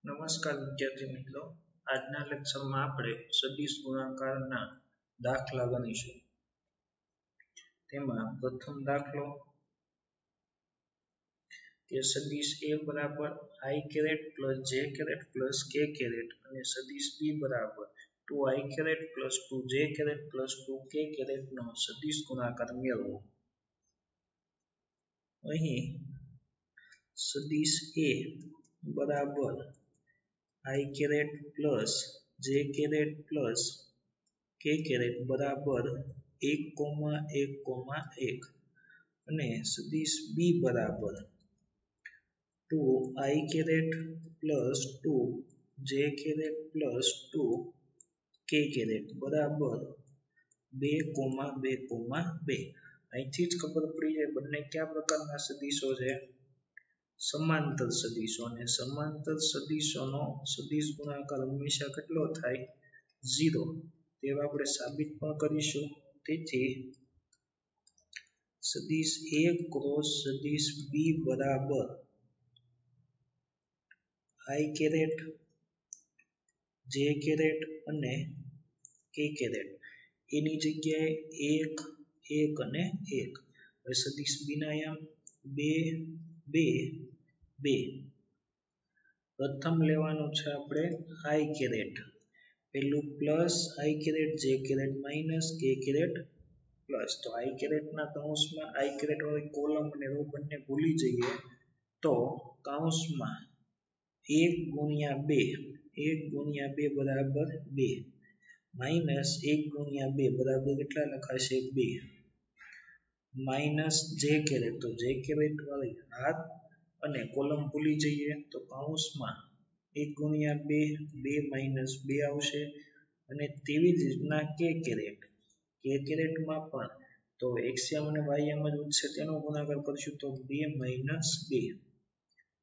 નમસ્કાર વિદ્યાર્થી મિત્રો, આજના લેક્ચરમાં આપણે સદિશ ગુણાકારના દાખલા ગણીશું. તેમાં પ્રથમ દાખલો કે સદિશ a બરાબર i caret plus j caret plus k caret અને સદિશ b બરાબર 2i caret plus 2j caret plus 2k caret નો સદિશ ગુણાકાર મેળવો. અહીં સદિશ a બરાબર i caret plus j caret plus k caret બરાબર 1,1,1 અને સદિશ b બરાબર 2i caret plus 2j caret plus 2k caret બરાબર 2,2,2. અહીંથી જ ખબર પડી જાય બંને કયા પ્રકારના સદિશો છે, સમાંતર સદિશો. અને સમાંતર સદિશોનો સદિશ ગુણાકાર હંમેશા કેટલો થાય? 0. તેવા આપણે સાબિત પણ કરીશું. તેથી સદિશ a ક્રોસ સદિશ b બરાબર i કેરેટ j કેરેટ અને k કેરેટ એની જગ્યાએ 1 1 અને 1. હવે સદિશ b ના આયામ 2 2 2. પ્રથમ લેવાનું છે આપણે i કેરેટ, પેલું plus i caret j caret minus k caret plus. તો i કેરેટના કૌંસમાં i કેરેટ વાળી કોલમ અને રો બંને ભૂલી જઈએ તો કૌંસમાં 1 ગુણ્યા 2 બરાબર 2 માઇનસ 1 ગુણ્યા 2 બરાબર કેટલા લખાશે? 2 માઇનસ j કેરેટ, તો j કેરેટ વાળી હાથ અને કોલમ ભૂલી જઈએ તો કૌંસમાં 1 ગુણ્યા 2 2 માઇનસ 2 આવશે. અને તેવી જ રીતના k કેરેટમાં પણ તો xm અને ym જ વધશે, તેનો ગુણાકાર કરશું તો 2 માઇનસ 2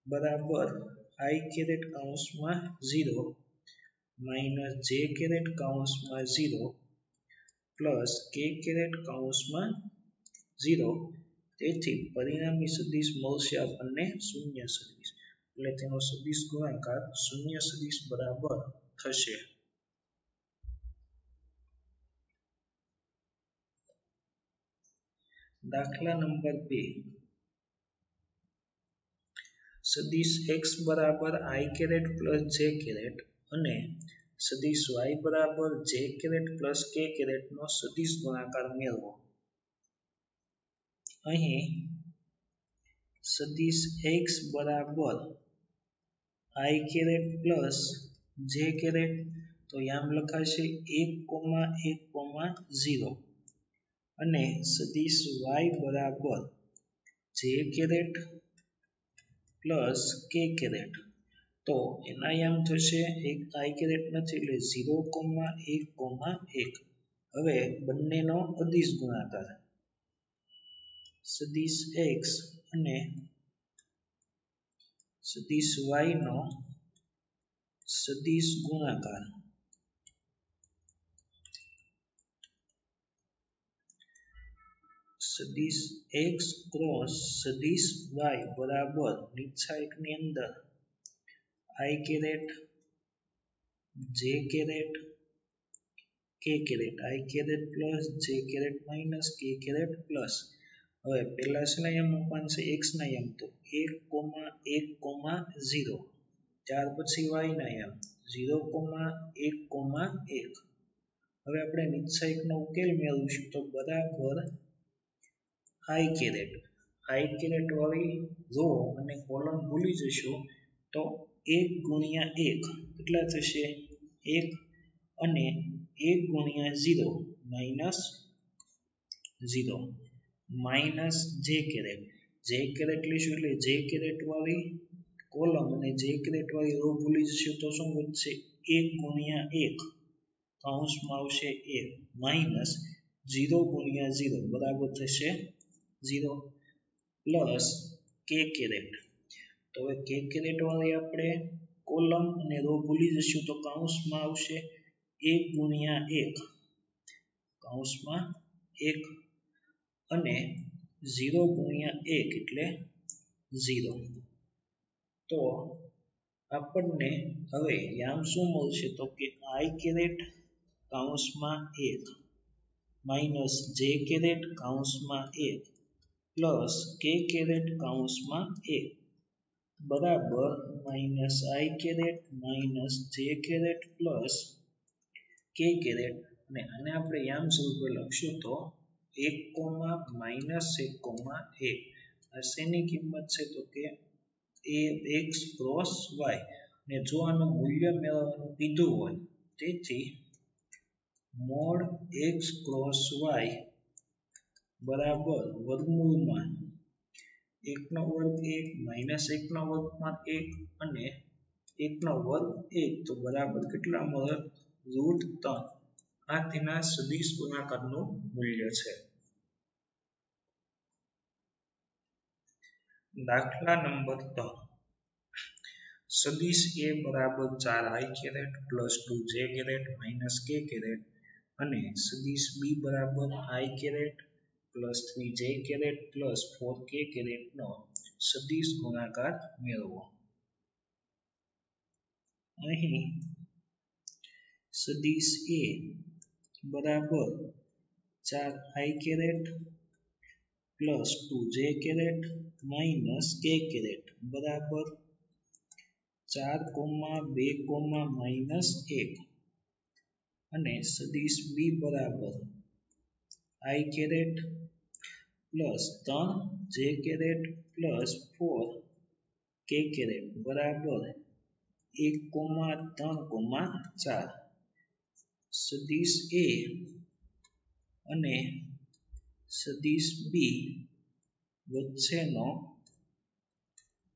બરાબર i કેરેટ કૌંસમાં 0 માઇનસ j કેરેટ કૌંસમાં 0 પ્લસ k કેરેટ કૌંસમાં 0. તેથી પરિણામી સદિશ મળશે આપણને શૂન્ય સદિશ, એટલે તેનો સદિશ ગુણાકાર શૂન્ય સદિશ બરાબર થશે. દાખલા નંબર 2, સદિશ x બરાબર i caret plus j caret અને સદિશ y બરાબર j caret plus k caret નો સદિશ ગુણાકાર મેળવો. અહીં સદિશ x બરાબર i caret plus j caret, તો યામ લખાશે 1,1,0 અને સદિશ y બરાબર j caret plus k caret, તો એના યામ થશે એક i કેરેટ નથી એટલે 0,1,1. હવે બંનેનો અદિશ ગુણાકાર સદિશ x અને સદિશ y નો સદિશ ગુણાકાર સદિશ x ક્રોસ સદિશ y બરાબર નિશ્ચાયકની અંદર i caret j caret k caret, i caret plus j caret minus k caret plus. હવે પહેલા શેના યામ મૂકવાના છે? x ના યામ, તો 1,1,0. ત્યાર પછી y ના યામ 0,1,1. હવે આપણે નિશ્ચાયકનો ઉકેલ મેળવીશું તો બરાબર i કેરેટ વાળી રો અને કોલમ ભૂલી જશો તો 1 ગુણ્યા 1 કેટલા થશે? 1 અને 1 ગુણ્યા 0 માઇનસ 0 માઇનસ j કેરેટ લઈશું એટલે j કેરેટ વાળી કોલમ અને j કેરેટ વાળી રો ભૂલી જશો તો શું વધશે? 1 ગુણ્યા 1 કૌંસમાં આવશે 1 માઇનસ 0 ગુણ્યા 0 બરાબર થશે 0 પ્લસ k કેરેટ. તો હવે k કેરેટ વાળી આપણે કોલમ અને રો ભૂલી જશું તો કૌંસમાં આવશે 1 ગુણ્યા 1 કૌંસમાં 1 અને 0 ગુણ્યા 1 એટલે 0. તો આપણને હવે યામ શું મળશે તો કે I કેરેટ કૌંસમાં 1 માઇનસ જે કેરેટ કૌંસમાં 1 પ્લસ કે કેરેટ કૌંસમાં 1 બરાબર માઇનસ I કેરેટ માઇનસ જે કેરેટ પ્લસ કે કેરેટ અને આને આપણે યામ સ્વરૂપે લખશું તો 1 માઇનસ 1 1 આ શેની કિંમત છે તો કે એ x ક્રોસ y ને જો આનું મૂલ્ય મેળવવાનું કીધું હોય તેથી મોડ x ક્રોસ y બરાબર વર્ગમૂળમાં 1 નો વર્ગ 1 માઇનસ 1 નો વર્ગમાં 1 અને 1 નો વર્ગ 1 તો બરાબર કેટલા મળે √3 આ તેના સદિશ ગુણાકારનું મૂલ્ય છે. દાખલા નંબર 3 સદિશ a બરાબર 4i caret plus 2j caret minus k caret અને સદિશ b બરાબર i caret plus 3j caret plus 4k caret નો સદિશ ગુણાકાર મેળવો. અહીં સદિશ a બરાબર 4i caret plus 2j caret minus k caret બરાબર 4, 2, માઇનસ 1 અને સદિશ b બરાબર i caret plus 3j caret plus 4k caret બરાબર 1, 3, 4 સદિશ a અને સદિશ b વચ્ચેનો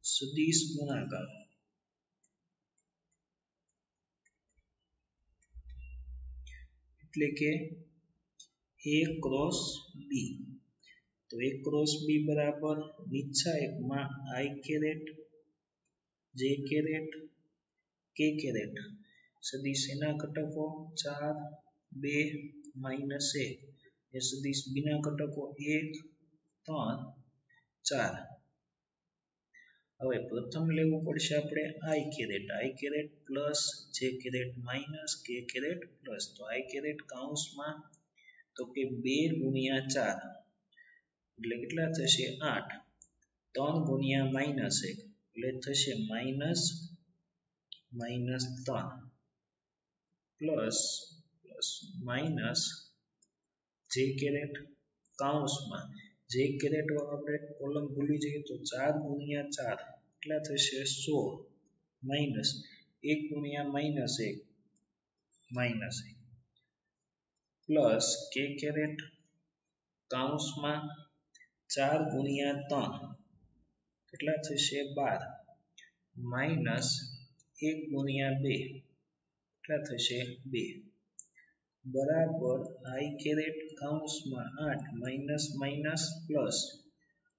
સદિશ ગુણાકાર એટલે કે a ક્રોસ b તો a ક્રોસ b બરાબર નીચા એકમાં i caret j caret k caret સદિશ એના ઘટકો 4, 2, માઇનસ 1 એ સદિશ b ના ઘટકો 1, 3, 4 હવે પ્રથમ લેવું પડશે આપણે i caret plus j caret minus k caret plus તો i કેરેટ કૌંસમાં તો કે 2 ગુણ્યા 4 એટલે કેટલા થશે 8 3 ગુણ્યા માઇનસ 1 એટલે થશે minus 3 plus minus j caret કૌંસમાં j કેરેટ વાળો આપણે કોલમ ભૂલી જઈએ તો 4 ગુણ્યા 4 કેટલા થશે 16 માઇનસ 1 ગુણ્યા minus 1 minus 1 plus k caret કૌંસમાં 4 ગુણ્યા 3 કેટલા થશે 12 માઇનસ 1 ગુણ્યા 2 કેટલા થશે 2 બરાબર i કેરેટ કૌંસમાં 8 minus minus plus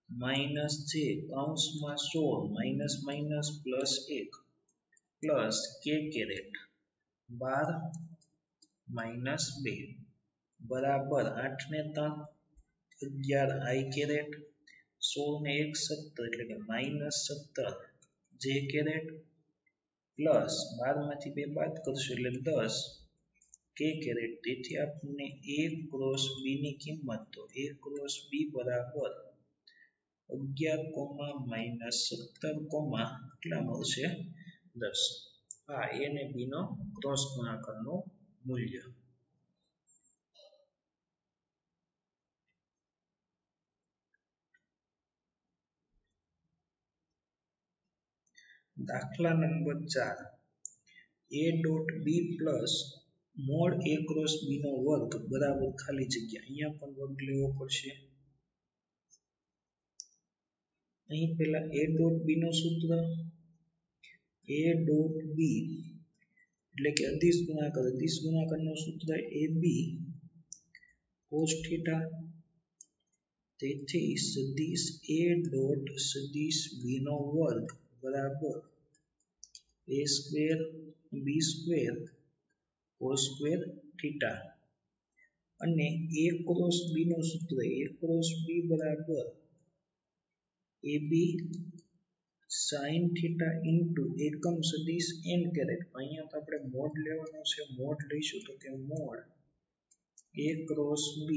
minus j કૌંસમાં 16 minus minus plus 1 plus k caret 12 minus 2 બરાબર 8 ને 3 11 i કેરેટ 16 ને 1 17 એટલે કે માઇનસ 17 j કેરેટ પ્લસ 12 માંથી 2 બાદ કરશું એટલે 10 k કેરેટ તેથી આપણને a ક્રોસ b ની કિંમત તો a ક્રોસ b બરાબર 11, માઇનસ 17, કેટલા મળશે 10 આ a અને b નો ક્રોસ ગુણાકારનું મૂલ્ય. દાખલા number 4 a dot b plus mod a cross b નો વર્ગ બરાબર ખાલી જગ્યા અહીંયા પણ વર્ગ લેવો પડશે. અહીં પહેલા a ડોટ b નું સૂત્ર a ડોટ b એટલે કે અદિશ ગુણાકારનું સૂત્ર ab cos થીટા તેથી સદિશ a ડોટ સદિશ b નો વર્ગ બરાબર a square b square cos square theta અને a ક્રોસ b નું સૂત્ર a ક્રોસ b બરાબર ab સાઇન થીટા ઇન્ટુ એકમ સદિશ n કેરેટ અહીંયા તો આપણે મોડ લેવાનો છે મોડ લઈશું તો કે મોડ a ક્રોસ b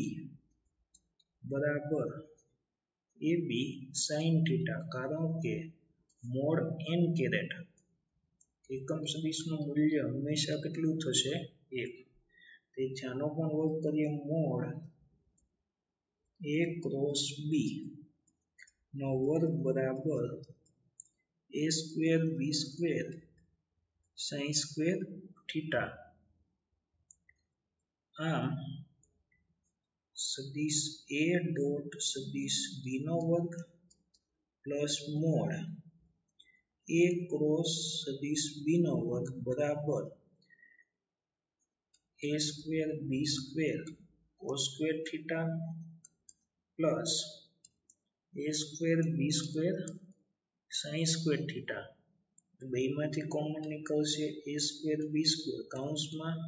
બરાબર ab સાઇન થીટા કારણ કે મોડ n કેરેટ એકમ સદિશનું મૂલ્ય હંમેશા કેટલું થશે 1 તેથી આનો પણ વર્ગ કરીએ મોડ a ક્રોસ b નો વર્ગ બરાબર a square b square sine square theta આમ સદિશ a ડોટ સદિશ b નો વર્ગ પ્લસ મોડ a ક્રોસ સદિશ b નો વર્ગ બરાબર a square b square cos square theta plus a square b square sine square theta બેમાંથી કોમન નીકળશે a સ્ક્વેર b સ્ક્વેર કૌંસમાં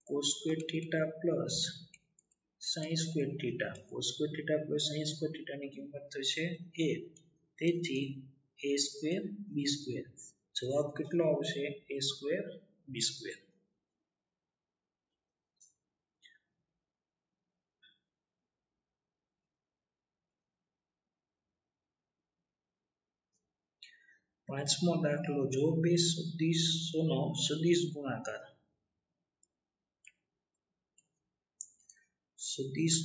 cos square theta plus sine square theta cos square theta plus sine square થીટાની કિંમત થશે 1 તેથી a square b square જવાબ કેટલો આવશે a square b square પાંચમો દાખલો જો બે સદિશોનો સદિશ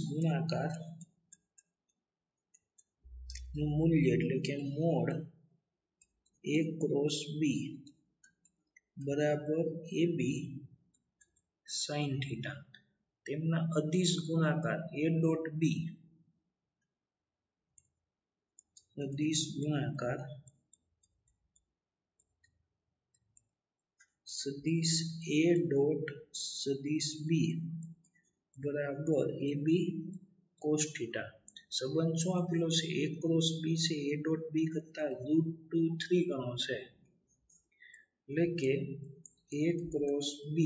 ગુણાકાર નું મૂલ્ય એટલે કે મોડ a ક્રોસ b બરાબર ab સાઇન થીટા તેમના અદિશ ગુણાકાર a ડોટ b અદિશ ગુણાકાર સદિશ a ડોટ સદિશ b બરાબર ab cos થીટા સંબંધ શું આપેલો છે a ક્રોસ b છે a ડોટ b કરતા √2 ગણો છે એટલે કે a ક્રોસ b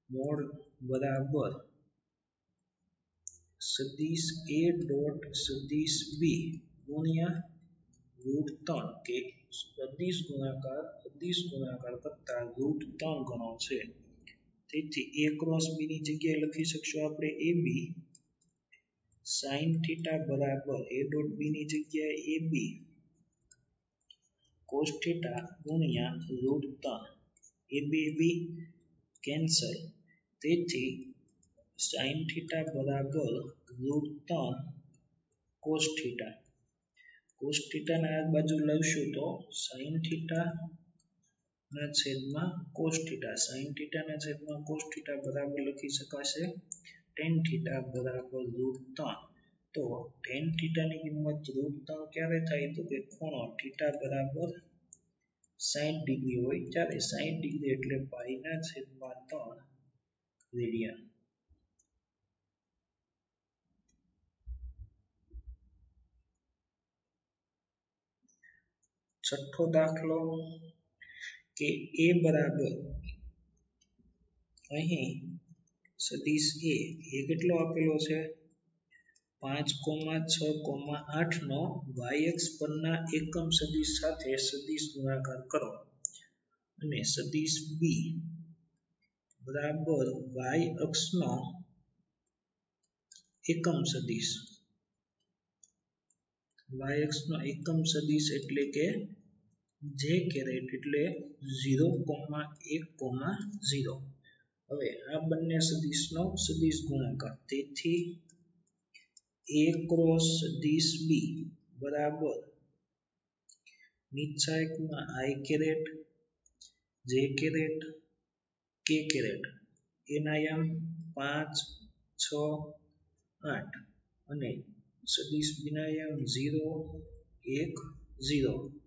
મોડ બરાબર સદિશ a ડોટ સદિશ b ગુણ્યા √3 કે અદિશ ગુણાકાર કરતા √3 ગણો છે તેથી a ક્રોસ b ની જગ્યાએ લખી શકશું આપણે ab sin થીટા બરાબર a ડોટ b ની જગ્યાએ ab cos થીટા ગુણ્યા √3 ab કેન્સલ તેથી sin થીટા બરાબર √3 cos થીટા cos થીટા ના આ બાજુ લઈશું તો sin થીટા ના છેદમાં cos થીટા sin થીટા ના છેદમાં cos થીટા બરાબર લખી શકાશે tan થીટા બરાબર √3 તો tan થીટા ની કિંમત √3 ક્યારે થાય તો કે ખૂણો થીટા બરાબર 60 ડિગ્રી હોય ત્યારે 60 ડિગ્રી એટલે પાઈ ના છેદમાં 3 રેડિયન છઠ્ઠો દાખલો કે a બરાબર અહીં સદિશ a કેટલો આપેલો છે 5,6,8 નો yx પરના એકમ સદિશ સાથે સદિશ ગુણાકાર કરો અને સદિશ b બરાબર y અક્ષનો એકમ સદિશ એટલે કે j કેરેટ એટલે 0,1,0 હવે આ બંને સદિશનો સદિશ ગુણાકાર તેથી a ક્રોસ સદિશ b બરાબર નિશ્ચાયકમાં i caret j caret k caret એના યામ 5 6 8 અને સદિશ b ના યામ 0 1 0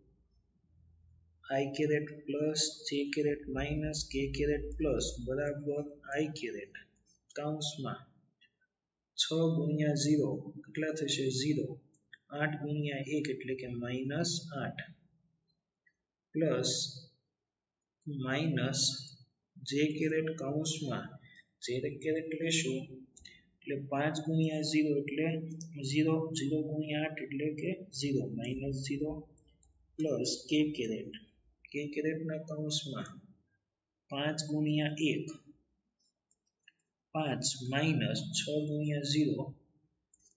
i caret plus j caret minus k caret plus બરાબર i કેરેટ કૌંસમાં 6 ગુણ્યા 0 કેટલા થશે 0 8 ગુણ્યા 1 એટલે કે -8 પ્લસ માઇનસ j કેરેટ કૌંસમાં j કેરેટ લેશું એટલે 5 ગુણ્યા 0 એટલે 0 0 ગુણ્યા 8 એટલે કે 0 -0 પ્લસ કે કેરેટના કૌંસમાં 5 ગુણ્યા 1 5 માઇનસ 6 ગુણ્યા 0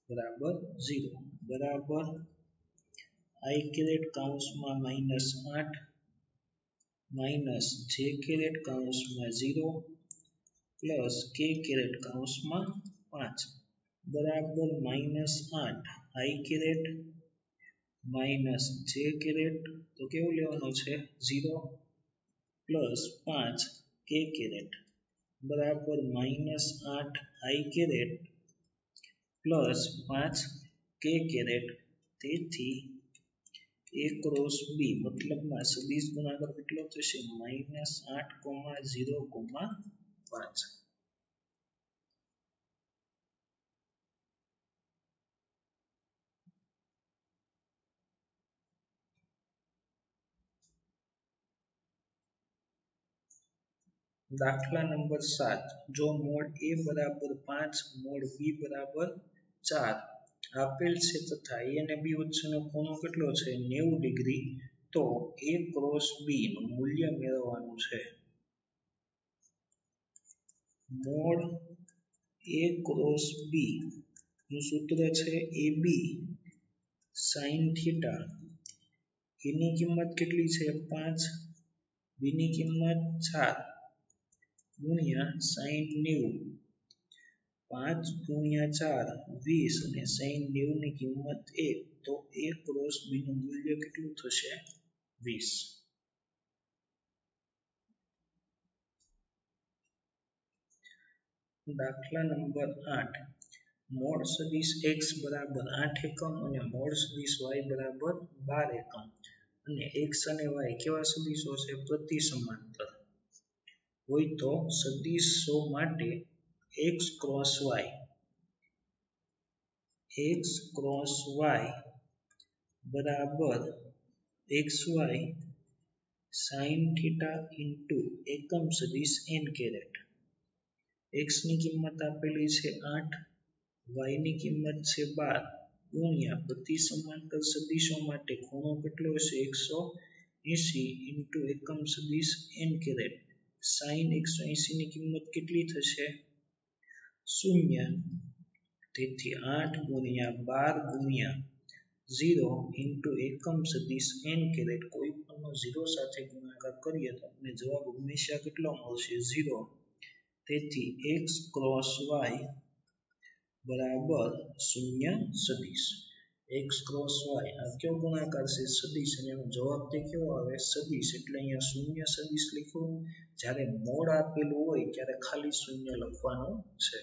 બરાબર 0 બરાબર આઈ કેરેટ કૌંસમાં -8 માઇનસ જે કેરેટ કૌંસમાં 0 પ્લસ કે કેરેટ કૌંસમાં 5 બરાબર -8 આઈ કેરેટ માઇનસ જે કેરેટ તો કેવું લેવાનું છે 0 પ્લસ 5 કે કેરેટ બરાબર -8 આઈ કેરેટ પ્લસ 5 કે કેરેટ તેથી a ક્રોસ b મતલબમાં સદિશ ગુણાકાર કેટલો થશે -8,0,5 દાખલા નંબર 7 જો મોડ a બરાબર 5 મોડ b બરાબર 4 આપેલ છે તથા a અને b વચ્ચેનો ખૂણો કેટલો છે 90 ડિગ્રી તો a ક્રોસ b નું મૂલ્ય મેળવવાનું છે મોડ a ક્રોસ b નું સૂત્ર છે ab sin થીટા a ની કિંમત કેટલી છે 5 b ની કિંમત 4 ગુણ્યા sin 90 5 ગુણ્યા 4 20 અને sin 90 ની કિંમત 1 તો a ક્રોસ b નું મૂલ્ય કેટલું થશે 20 દાખલા નંબર 8 મોડ સદિશ x બરાબર 8 એકમ અને મોડ સદિશ y બરાબર 12 એકમ અને x અને y કેવા સદિશો છે પ્રતિ સમાંતર હોય તો સદિશો માટે x ક્રોસ y બરાબર xy sin થીટા ઇન્ટુ એકમ સદિશ n કેરેટ x ની કિંમત આપેલી છે 8 y ની કિંમત છે 12 ગુણ્યા પ્રતિ સમાંતર સદિશો માટે ખૂણો કેટલો હશે 180 ઇન્ટુ એકમ સદિશ n કેરેટ sin 180 ની કિંમત કેટલી થશે 0 તેથી 8 ગુણ્યા 12 ગુણ્યા 0 ઇન્ટુ એકમ સદિશ n કેરેટ કોઈ પણનો 0 સાથે ગુણાકાર કરીએ તો આપણને જવાબ હંમેશા કેટલો મળશે 0 તેથી x ક્રોસ y બરાબર 0 સદિશ x ક્રોસ y આ કયો ગુણાકાર છે સદિશ અને એનો જવાબ તે કેવો આવે સદિશ એટલે અહીંયા 0 સદિશ લખ્યું જ્યારે મોડ આપેલું હોય ત્યારે ખાલી 0 લખવાનું છે